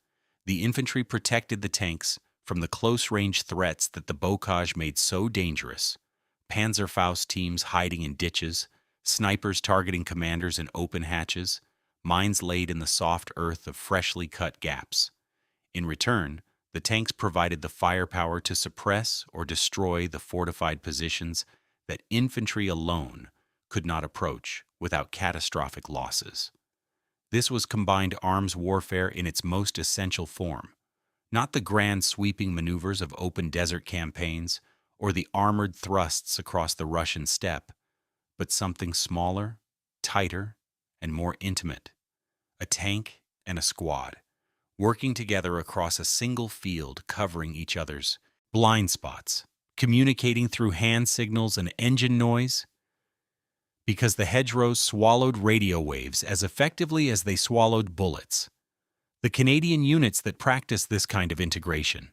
The infantry protected the tanks from the close-range threats that the bocage made so dangerous. Panzerfaust teams hiding in ditches, snipers targeting commanders in open hatches, mines laid in the soft earth of freshly cut gaps. In return, the tanks provided the firepower to suppress or destroy the fortified positions that infantry alone could not approach without catastrophic losses. This was combined arms warfare in its most essential form, not the grand sweeping maneuvers of open desert campaigns or the armored thrusts across the Russian steppe, but something smaller, tighter, and more intimate. A tank and a squad, working together across a single field, covering each other's blind spots, communicating through hand signals and engine noise, because the hedgerows swallowed radio waves as effectively as they swallowed bullets. The Canadian units that practiced this kind of integration.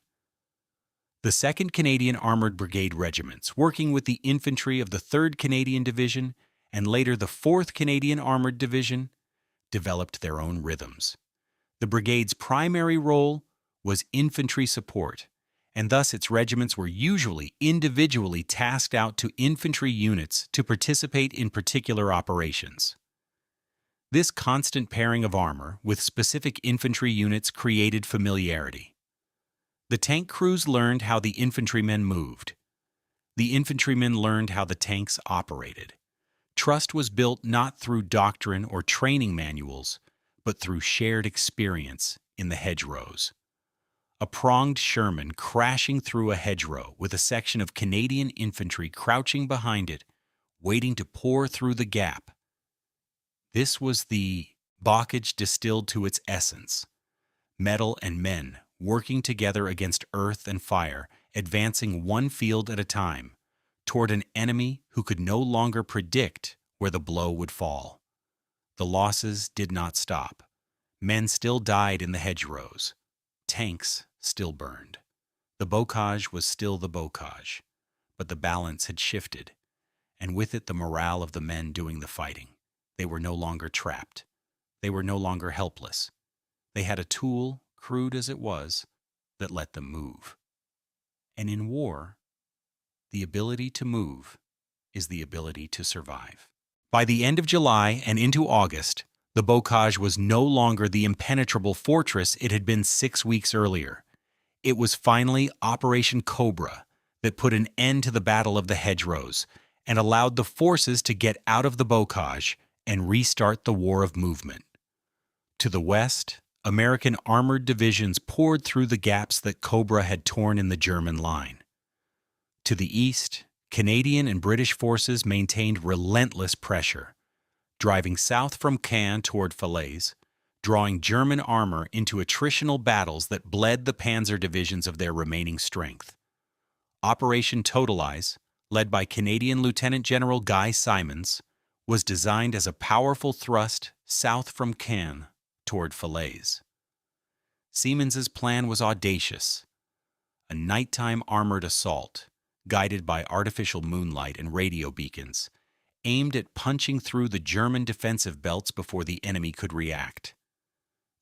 The 2nd Canadian Armoured Brigade regiments, working with the infantry of the 3rd Canadian Division and later the 4th Canadian Armoured Division, developed their own rhythms. The brigade's primary role was infantry support, and thus its regiments were usually individually tasked out to infantry units to participate in particular operations. This constant pairing of armor with specific infantry units created familiarity. The tank crews learned how the infantrymen moved. The infantrymen learned how the tanks operated. Trust was built not through doctrine or training manuals, but through shared experience in the hedgerows. A pronged Sherman crashing through a hedgerow with a section of Canadian infantry crouching behind it, waiting to pour through the gap. This was the bocage distilled to its essence. Metal and men working together against earth and fire, advancing one field at a time, toward an enemy who could no longer predict where the blow would fall. The losses did not stop. Men still died in the hedgerows. Tanks still burned. The bocage was still the bocage, but the balance had shifted, and with it the morale of the men doing the fighting. They were no longer trapped. They were no longer helpless. They had a tool, crude as it was, that let them move. And in war, the ability to move is the ability to survive. By the end of July and into August, the bocage was no longer the impenetrable fortress it had been 6 weeks earlier. It was finally Operation Cobra that put an end to the Battle of the Hedgerows and allowed the forces to get out of the bocage and restart the war of movement. To the west, American armored divisions poured through the gaps that Cobra had torn in the German line. To the east, Canadian and British forces maintained relentless pressure, driving south from Caen toward Falaise, drawing German armor into attritional battles that bled the panzer divisions of their remaining strength. Operation Totalize, led by Canadian Lieutenant General Guy Simons, was designed as a powerful thrust south from Caen toward Falaise. Simons's plan was audacious. A nighttime armored assault, guided by artificial moonlight and radio beacons, aimed at punching through the German defensive belts before the enemy could react.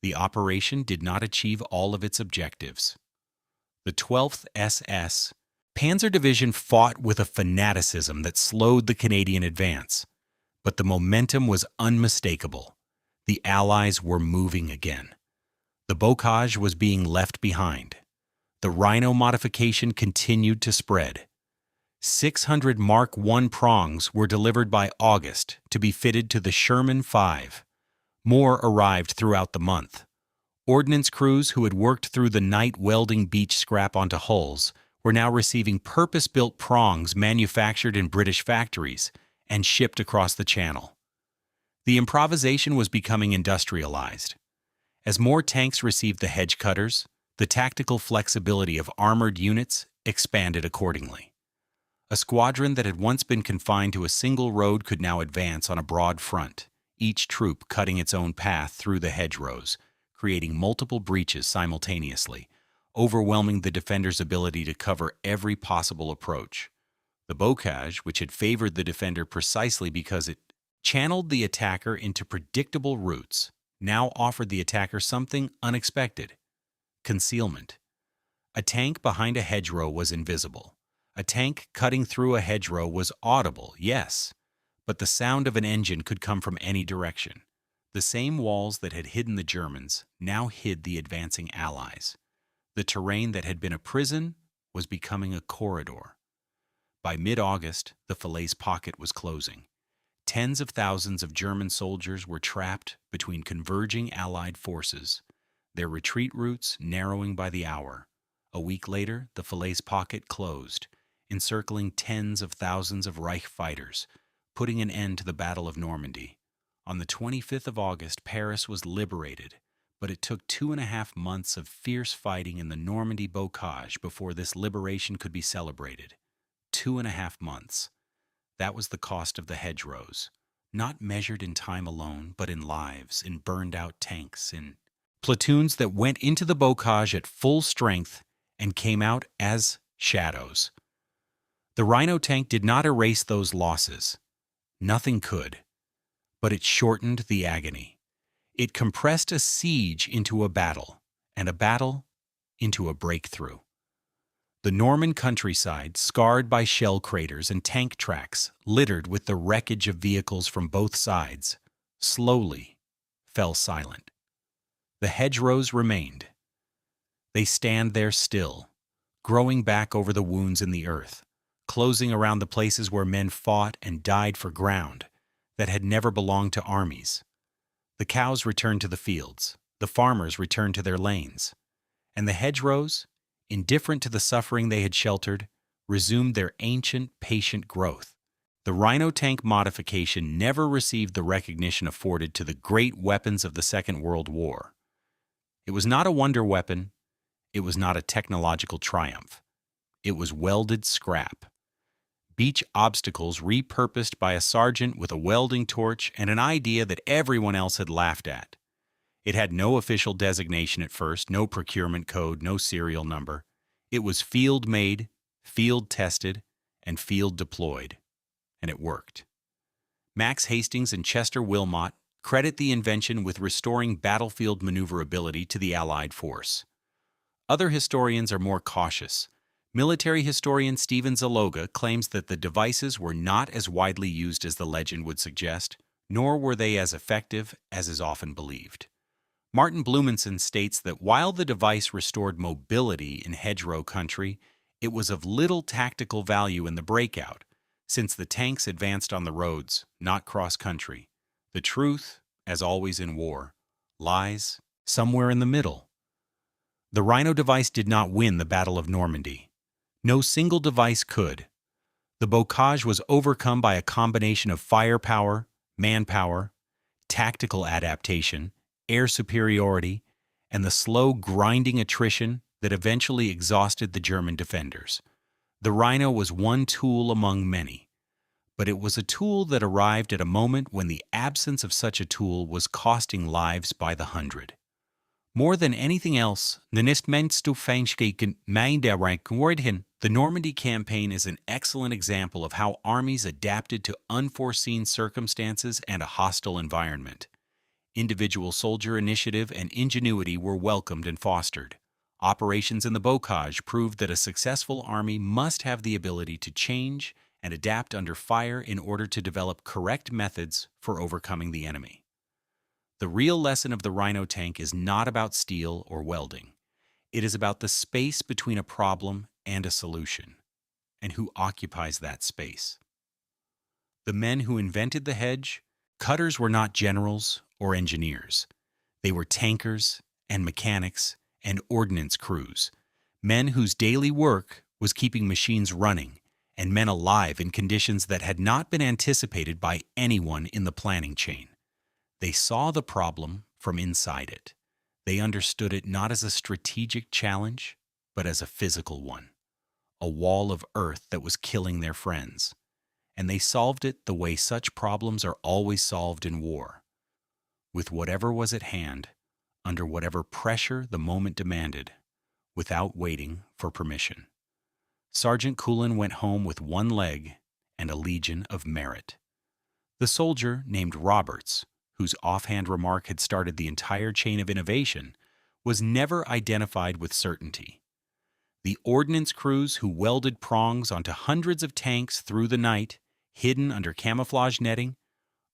The operation did not achieve all of its objectives. The 12th SS Panzer Division fought with a fanaticism that slowed the Canadian advance, but the momentum was unmistakable. The Allies were moving again. The bocage was being left behind. The Rhino modification continued to spread. 600 Mark I prongs were delivered by August to be fitted to the Sherman 5. More arrived throughout the month. Ordnance crews who had worked through the night welding beach scrap onto hulls were now receiving purpose-built prongs manufactured in British factories and shipped across the Channel. The improvisation was becoming industrialized. As more tanks received the hedge cutters, the tactical flexibility of armored units expanded accordingly. A squadron that had once been confined to a single road could now advance on a broad front, each troop cutting its own path through the hedgerows, creating multiple breaches simultaneously, overwhelming the defender's ability to cover every possible approach. The bocage, which had favored the defender precisely because it channeled the attacker into predictable routes, now offered the attacker something unexpected: concealment. A tank behind a hedgerow was invisible. A tank cutting through a hedgerow was audible, yes, but the sound of an engine could come from any direction. The same walls that had hidden the Germans now hid the advancing Allies. The terrain that had been a prison was becoming a corridor. By mid-August, the Falaise pocket was closing. Tens of thousands of German soldiers were trapped between converging Allied forces, their retreat routes narrowing by the hour. A week later, the Falaise pocket closed, encircling tens of thousands of Reich fighters, putting an end to the Battle of Normandy. On the 25th of August, Paris was liberated, but it took 2.5 months of fierce fighting in the Normandy bocage before this liberation could be celebrated. 2.5 months. That was the cost of the hedgerows, not measured in time alone, but in lives, in burned-out tanks, in platoons that went into the bocage at full strength and came out as shadows. The Rhino tank did not erase those losses. Nothing could. But it shortened the agony. It compressed a siege into a battle, and a battle into a breakthrough. The Norman countryside, scarred by shell craters and tank tracks littered with the wreckage of vehicles from both sides, slowly fell silent. The hedgerows remained. They stand there still, growing back over the wounds in the earth, closing around the places where men fought and died for ground that had never belonged to armies. The cows returned to the fields, the farmers returned to their lanes, and the hedgerows, indifferent to the suffering they had sheltered, resumed their ancient, patient growth. The Rhino tank modification never received the recognition afforded to the great weapons of the Second World War. It was not a wonder weapon. It was not a technological triumph. It was welded scrap. Beach obstacles repurposed by a sergeant with a welding torch and an idea that everyone else had laughed at. It had no official designation at first, no procurement code, no serial number. It was field-made, field-tested, and field-deployed. And it worked. Max Hastings and Chester Wilmot credit the invention with restoring battlefield maneuverability to the Allied force. Other historians are more cautious. Military historian Stephen Zaloga claims that the devices were not as widely used as the legend would suggest, nor were they as effective as is often believed. Martin Blumenson states that while the device restored mobility in hedgerow country, it was of little tactical value in the breakout, since the tanks advanced on the roads, not cross-country. The truth, as always in war, lies somewhere in the middle. The Rhino device did not win the Battle of Normandy. No single device could. The bocage was overcome by a combination of firepower, manpower, tactical adaptation, air superiority, and the slow grinding attrition that eventually exhausted the German defenders. The Rhino was one tool among many, but it was a tool that arrived at a moment when the absence of such a tool was costing lives by the hundred. More than anything else, the Normandy campaign is an excellent example of how armies adapted to unforeseen circumstances and a hostile environment. Individual soldier initiative and ingenuity were welcomed and fostered. Operations in the bocage proved that a successful army must have the ability to change and adapt under fire in order to develop correct methods for overcoming the enemy. The real lesson of the Rhino tank is not about steel or welding. It is about the space between a problem and a solution. and who occupies that space. The men who invented the hedge, cutters were not generals or engineers. They were tankers and mechanics and ordnance crews, men whose daily work was keeping machines running and men alive in conditions that had not been anticipated by anyone in the planning chain. They saw the problem from inside it. They understood it not as a strategic challenge, but as a physical one, a wall of earth that was killing their friends. And they solved it the way such problems are always solved in war, with whatever was at hand, under whatever pressure the moment demanded, without waiting for permission. Sergeant Cullen went home with one leg and a legion of merit. The soldier named Roberts, whose offhand remark had started the entire chain of innovation, was never identified with certainty. The ordnance crews who welded prongs onto hundreds of tanks through the night, hidden under camouflage netting,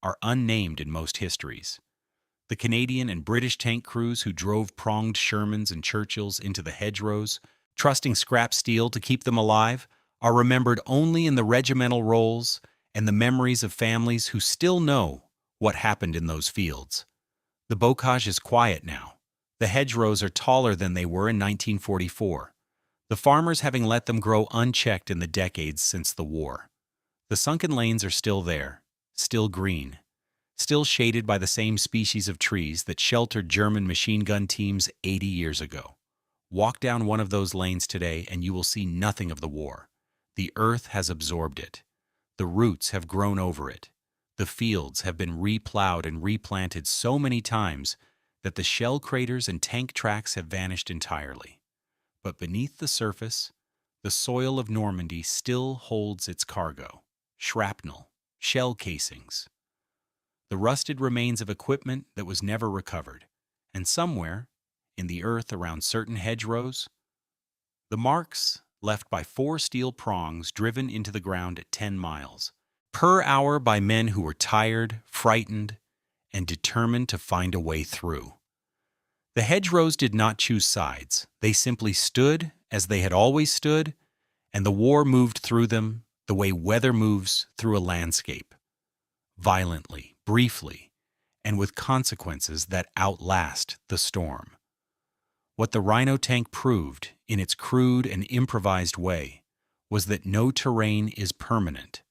are unnamed in most histories. The Canadian and British tank crews who drove pronged Shermans and Churchills into the hedgerows, trusting scrap steel to keep them alive, are remembered only in the regimental rolls and the memories of families who still know what happened in those fields. The bocage is quiet now. The hedgerows are taller than they were in 1944, the farmers having let them grow unchecked in the decades since the war. The sunken lanes are still there, still green, still shaded by the same species of trees that sheltered German machine gun teams 80 years ago. Walk down one of those lanes today and you will see nothing of the war. The earth has absorbed it. The roots have grown over it. The fields have been replowed and replanted so many times that the shell craters and tank tracks have vanished entirely. But beneath the surface, the soil of Normandy still holds its cargo: shrapnel, shell casings, the rusted remains of equipment that was never recovered, and somewhere, in the earth around certain hedgerows, the marks left by 4 steel prongs driven into the ground at 10 miles per hour by men who were tired, frightened, and determined to find a way through. The hedgerows did not choose sides. They simply stood as they had always stood, and the war moved through them the way weather moves through a landscape, violently, briefly, and with consequences that outlast the storm. What the Rhino tank proved, in its crude and improvised way, was that no terrain is permanent.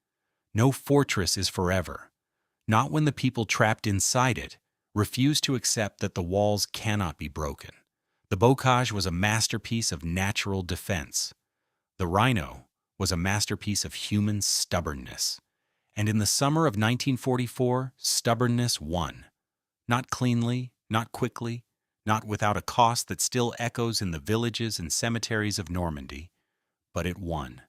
No fortress is forever. Not when the people trapped inside it refuse to accept that the walls cannot be broken. The bocage was a masterpiece of natural defense. The Rhino was a masterpiece of human stubbornness. And in the summer of 1944, stubbornness won. Not cleanly, not quickly, not without a cost that still echoes in the villages and cemeteries of Normandy, but it won.